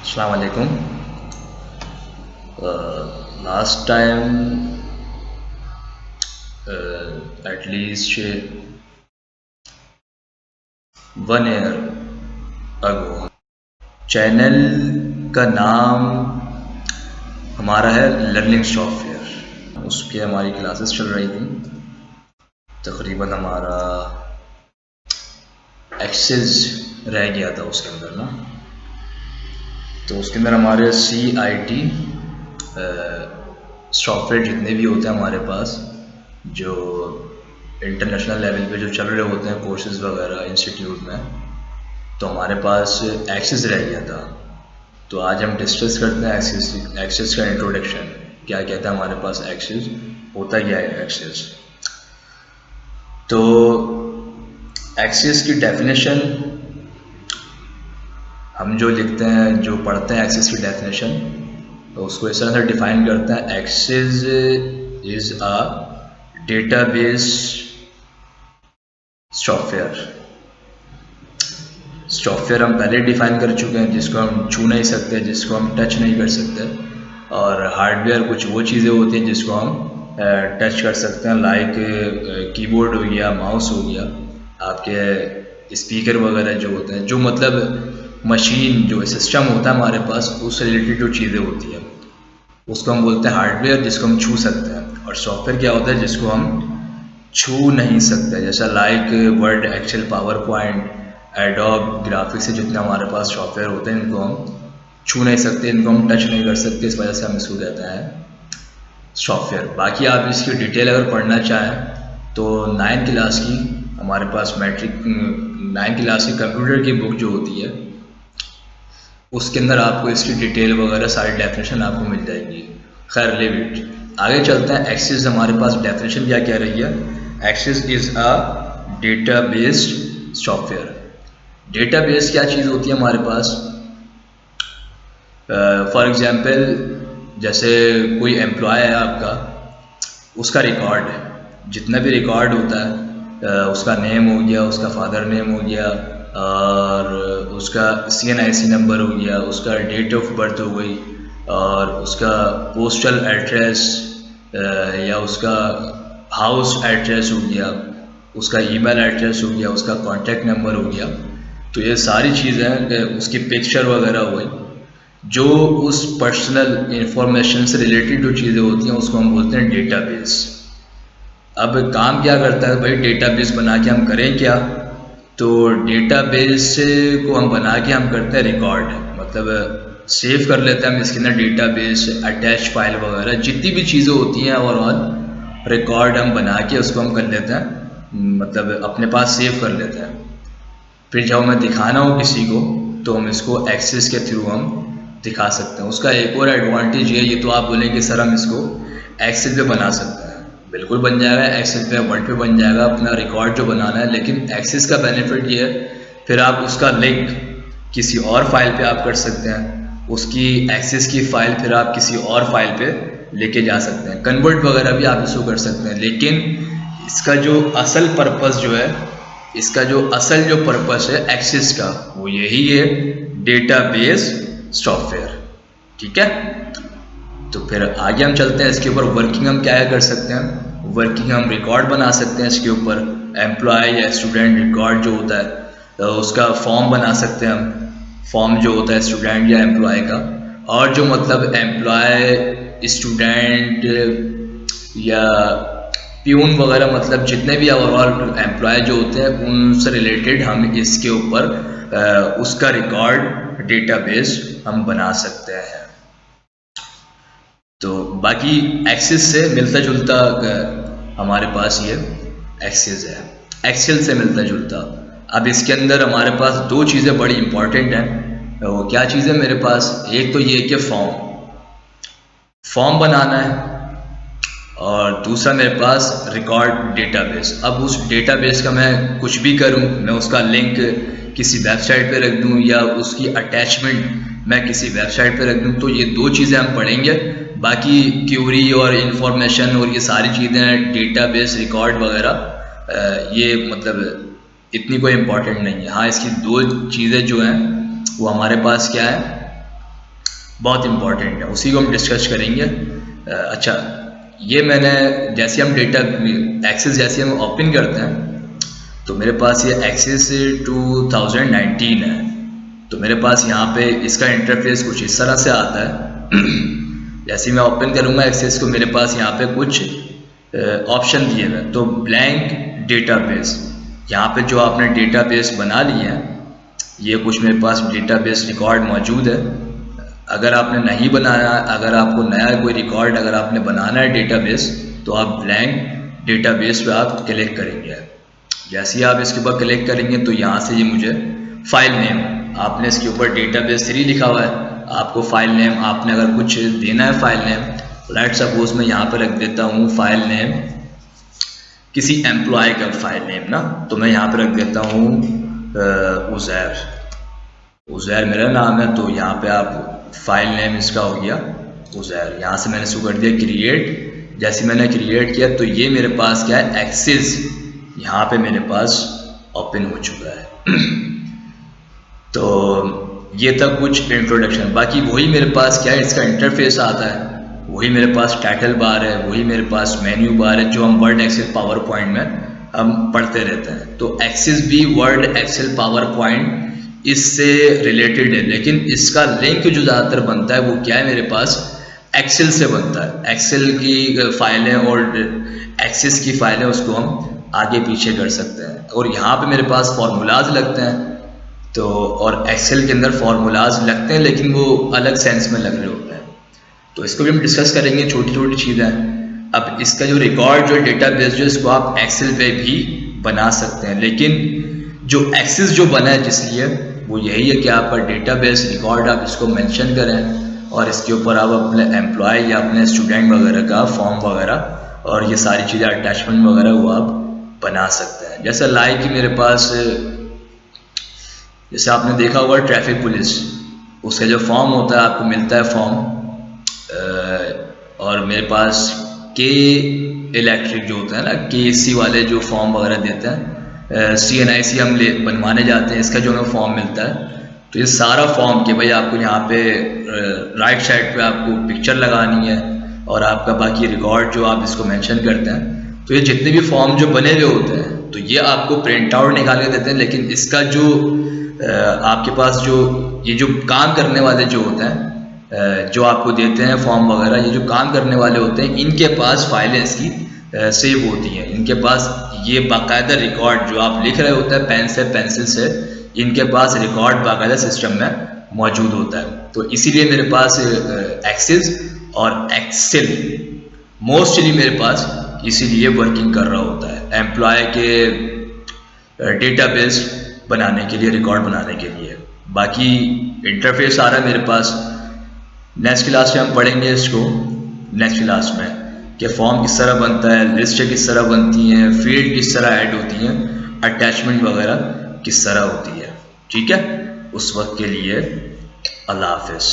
अस्सलाम वालेकुम। Last time at least 1 year ago channel का नाम हमारा है लर्निंग सॉफ्टवेयर। उसके हमारी क्लासेस चल रही थी। तकरीबन हमारा एक्सेस रह गया था उसके अंदर ना। तो उसके अंदर हमारे CIT सॉफ्टवेयर जितने भी होते हैं हमारे पास, जो इंटरनेशनल लेवल पे जो चल रहे होते हैं कोर्सेज वगैरह इंस्टीट्यूट में, तो हमारे पास एक्सेस रह गया था। तो आज हम डिस्कस करते हैं एक्सेस का इंट्रोडक्शन। क्या कहता है हमारे पास एक्सेस, होता क्या है एक्सेस। तो एक्सेस की डेफिनेशन हम जो लिखते हैं, जो पढ़ते हैं एक्सेस की डेफिनेशन, तो उसको इस तरह से डिफाइन करते हैं। Access is a database software हम पहले डिफाइन कर चुके हैं, जिसको हम छू नहीं सकते, जिसको हम टच नहीं कर सकते। और हार्डवेयर कुछ वो चीज़ें होती हैं जिसको हम टच कर सकते हैं, लाइक कीबोर्ड हो गया, माउस हो गया, आपके स्पीकर वगैरह जो होते हैं, जो मतलब मशीन जो सिस्टम होता है हमारे पास, उससे रिलेटेड जो चीज़ें होती हैं उसको हम बोलते हैं हार्डवेयर, जिसको हम छू सकते हैं। और सॉफ्टवेयर क्या होता है जिसको हम छू नहीं सकते, जैसा like Word, Excel, PowerPoint, Adobe graphics से जितने हमारे पास सॉफ्टवेयर होते हैं, इनको हम छू नहीं सकते, इनको हम टच नहीं कर सकते। इस वजह से हम इसको कहते हैं सॉफ्टवेयर। बाकी आप इसकी डिटेल अगर पढ़ना चाहें तो 9th क्लास की हमारे पास 9th क्लास की कंप्यूटर की बुक जो होती है, उसके अंदर आपको इसकी डिटेल वगैरह सारी डेफिनेशन आपको मिल जाएगी। खैर लिव इट, आगे चलते हैं। एक्सेस हमारे पास डेफिनेशन क्या कह रही है। Access is a data based software. Database क्या चीज़ होती है हमारे पास। फॉर एग्जांपल, जैसे कोई एम्प्लॉय है आपका, उसका रिकॉर्ड है, जितना भी रिकॉर्ड होता है, उसका नेम हो गया, उसका फादर नेम हो गया, और उसका CNIC नंबर हो गया, उसका डेट ऑफ बर्थ हो गई, और उसका पोस्टल एड्रेस या उसका हाउस एड्रेस हो गया, उसका ईमेल एड्रेस हो गया, उसका कॉन्टैक्ट नंबर हो गया। तो ये सारी चीज़ें, उसकी पिक्चर वगैरह हो गई, जो उस पर्सनल इंफॉर्मेशन से रिलेटेड जो चीज़ें होती हैं उसको हम बोलते हैं डेटाबेस। अब काम क्या करता है भाई, डेटाबेस बना के हम करें क्या। तो डेटाबेस को हम बना के हम करते हैं रिकॉर्ड, मतलब सेव कर लेते हैं हम इसके अंदर डेटाबेस, अटैच फाइल वगैरह जितनी भी चीज़ें होती हैं ओवरऑल रिकॉर्ड हम बना के उसको हम कर लेते हैं, मतलब अपने पास सेव कर लेते हैं। फिर जब हमें दिखाना हो किसी को तो हम इसको एक्सेस के थ्रू हम दिखा सकते हैं। उसका एक और एडवांटेज ये तो आप बोलेंगे सर हम इसको एक्सेल पे बना सकते हैं। बिल्कुल बन जाएगा, एक्सेल पे, वर्ड पे बन जाएगा अपना रिकॉर्ड जो बनाना है। लेकिन एक्सेस का बेनिफिट ये है, फिर आप उसका लिंक किसी और फाइल पे आप कर सकते हैं, उसकी एक्सेस की फाइल फिर आप किसी और फाइल पे लेके जा सकते हैं, कन्वर्ट वगैरह भी आप इसको कर सकते हैं। लेकिन इसका जो असल पर्पस जो है, इसका जो असल जो पर्पस है एक्सेस का, वो यही है, डेटाबेस सॉफ्टवेयर। ठीक है, तो फिर आगे हम चलते हैं। इसके ऊपर वर्किंग हम क्या कर सकते हैं। वर्किंग हम रिकॉर्ड बना सकते हैं इसके ऊपर, एम्प्लॉय या स्टूडेंट रिकॉर्ड जो होता है, तो उसका फॉर्म बना सकते हैं हम, फॉर्म जो होता है स्टूडेंट या एम्प्लॉय का। और जो मतलब एम्प्लॉय, स्टूडेंट या प्यून वगैरह, मतलब जितने भी ओवरऑल एम्प्लॉय जो होते हैं उनसे रिलेटेड हम इसके ऊपर उसका रिकॉर्ड डेटाबेस हम बना सकते हैं। तो बाकी एक्सेस से मिलता जुलता हमारे पास ये एक्सेस है, एक्सेल से मिलता जुलता। अब इसके अंदर हमारे पास दो चीज़ें बड़ी इंपॉर्टेंट हैं। वो क्या चीज़ है मेरे पास, एक तो ये कि फॉर्म बनाना है, और दूसरा मेरे पास रिकॉर्ड डेटाबेस। अब उस डेटाबेस का मैं कुछ भी करूं, मैं उसका लिंक किसी वेबसाइट पे रख दूं या उसकी अटैचमेंट मैं किसी वेबसाइट पे रख दूं, तो ये दो चीज़ें हम पढ़ेंगे। बाकी क्यूरी और इन्फॉर्मेशन और ये सारी चीज़ें, डेटाबेस, रिकॉर्ड वगैरह, ये मतलब इतनी कोई इम्पोर्टेंट नहीं है। हाँ, इसकी दो चीज़ें जो हैं वो हमारे पास क्या है, बहुत इम्पॉर्टेंट है, उसी को हम डिस्कस करेंगे। अच्छा, ये मैंने जैसे हम डेटा एक्सेस जैसे हम ओपन करते हैं तो मेरे पास ये एक्सेस 2019 है। तो मेरे पास यहाँ पे इसका इंटरफेस कुछ इस तरह से आता है। जैसे मैं ओपन करूँगा एक्सेस को, मेरे पास यहाँ पे कुछ ऑप्शन दिए हुए हैं। तो ब्लैंक डेटाबेस, यहाँ पे जो आपने डेटाबेस बना लिया है, ये कुछ मेरे पास डेटाबेस रिकॉर्ड मौजूद है। अगर आपने नहीं बनाया, अगर आपको नया कोई रिकॉर्ड अगर आपने बनाना है डेटाबेस, तो आप ब्लैंक डेटाबेस पे आप क्लिक करेंगे। जैसे ही आप इसके ऊपर क्लिक करेंगे तो यहाँ से ये मुझे फाइल नेम, आपने इसके ऊपर डेटाबेस 3 लिखा हुआ है, आपको फाइल नेम आपने अगर कुछ देना है फाइल नेम, लेट्स सपोज मैं यहाँ पर रख देता हूँ फाइल नेम किसी एम्प्लॉय का फाइल नेम ना, तो मैं यहाँ पर रख देता हूँ उज़ैर मेरा नाम है। तो यहाँ पे आप फाइल नेम इसका हो गया उज़ैर। यहाँ से मैंने इसको कर दिया क्रिएट। जैसे मैंने क्रिएट किया तो ये मेरे पास क्या है, एक्सेस यहाँ पे मेरे पास ओपन हो चुका है। तो ये था कुछ इंट्रोडक्शन। बाकी वही मेरे पास क्या है, इसका इंटरफेस आता है, वही मेरे पास टाइटल बार है, वही मेरे पास मेन्यू बार है, जो हम वर्ड एक्सेल पावर पॉइंट में हम पढ़ते रहते हैं। तो एक्सेस भी वर्ड एक्सेल पावर पॉइंट इससे रिलेटेड है, लेकिन इसका लिंक जो ज़्यादातर बनता है वो क्या है, मेरे पास एक्सेल से बनता है। एक्सेल की फाइलें और एक्सेस की फाइलें उसको हम आगे पीछे कर सकते हैं। और यहाँ पे मेरे पास फार्मूलाज लगते हैं, तो और एक्सेल के अंदर फार्मूलाज लगते हैं लेकिन वो अलग सेंस में लग रहे होते हैं। तो इसको भी हम डिस्कस करेंगे, छोटी छोटी चीज़ें। अब इसका जो रिकॉर्ड जो डेटाबेस जो इसको आप एक्सेल पे भी बना सकते हैं, लेकिन जो एक्सेस जो बना है जिसलिए वो यही है कि आपका डेटाबेस रिकॉर्ड आप इसको मेंशन करें और इसके ऊपर आप अपने एम्प्लॉय या अपने स्टूडेंट वगैरह का फॉर्म वगैरह और ये सारी चीज़ें अटैचमेंट वगैरह वो आप बना सकते हैं। जैसे लाइक मेरे पास, जैसे आपने देखा होगा ट्रैफिक पुलिस, उसका जो फॉर्म होता है आपको मिलता है फॉर्म, और मेरे पास के इलेक्ट्रिक जो होता है ना, KC वाले जो फॉर्म वगैरह देते हैं, CNIC हम बनवाने जाते हैं, इसका जो हमें फॉर्म मिलता है। तो ये सारा फॉर्म कि भाई आपको यहाँ पे राइट साइड पे आपको पिक्चर लगानी है और आपका बाकी रिकॉर्ड जो आप इसको मेंशन करते हैं। तो ये जितने भी फॉर्म जो बने हुए होते हैं तो ये आपको प्रिंट आउट निकाल के देते हैं, लेकिन इसका जो आपके पास जो ये जो काम करने वाले जो होते हैं, जो आपको देते हैं फॉर्म वगैरह, ये जो काम करने वाले होते हैं, इनके पास फाइलें इसकी सेव होती हैं। इनके पास ये बाकायदा रिकॉर्ड जो आप लिख रहे होते हैं पेन से पेंसिल से, इनके पास रिकॉर्ड बाकायदा सिस्टम में मौजूद होता है। तो इसीलिए मेरे पास एक्सेस और एक्सेल मोस्टली मेरे पास इसीलिए वर्किंग कर रहा होता है, एम्प्लॉय के डेटाबेस बनाने के लिए, रिकॉर्ड बनाने के लिए। बाकी इंटरफेस आ रहा है मेरे पास। नेक्स्ट क्लास में हम पढ़ेंगे इसको, नेक्स्ट क्लास में कि फॉर्म किस तरह बनता है, लिस्ट किस तरह बनती हैं, फील्ड किस तरह ऐड होती हैं, अटैचमेंट वगैरह किस तरह होती है। ठीक है, उस वक्त के लिए अल्लाह हाफिज़।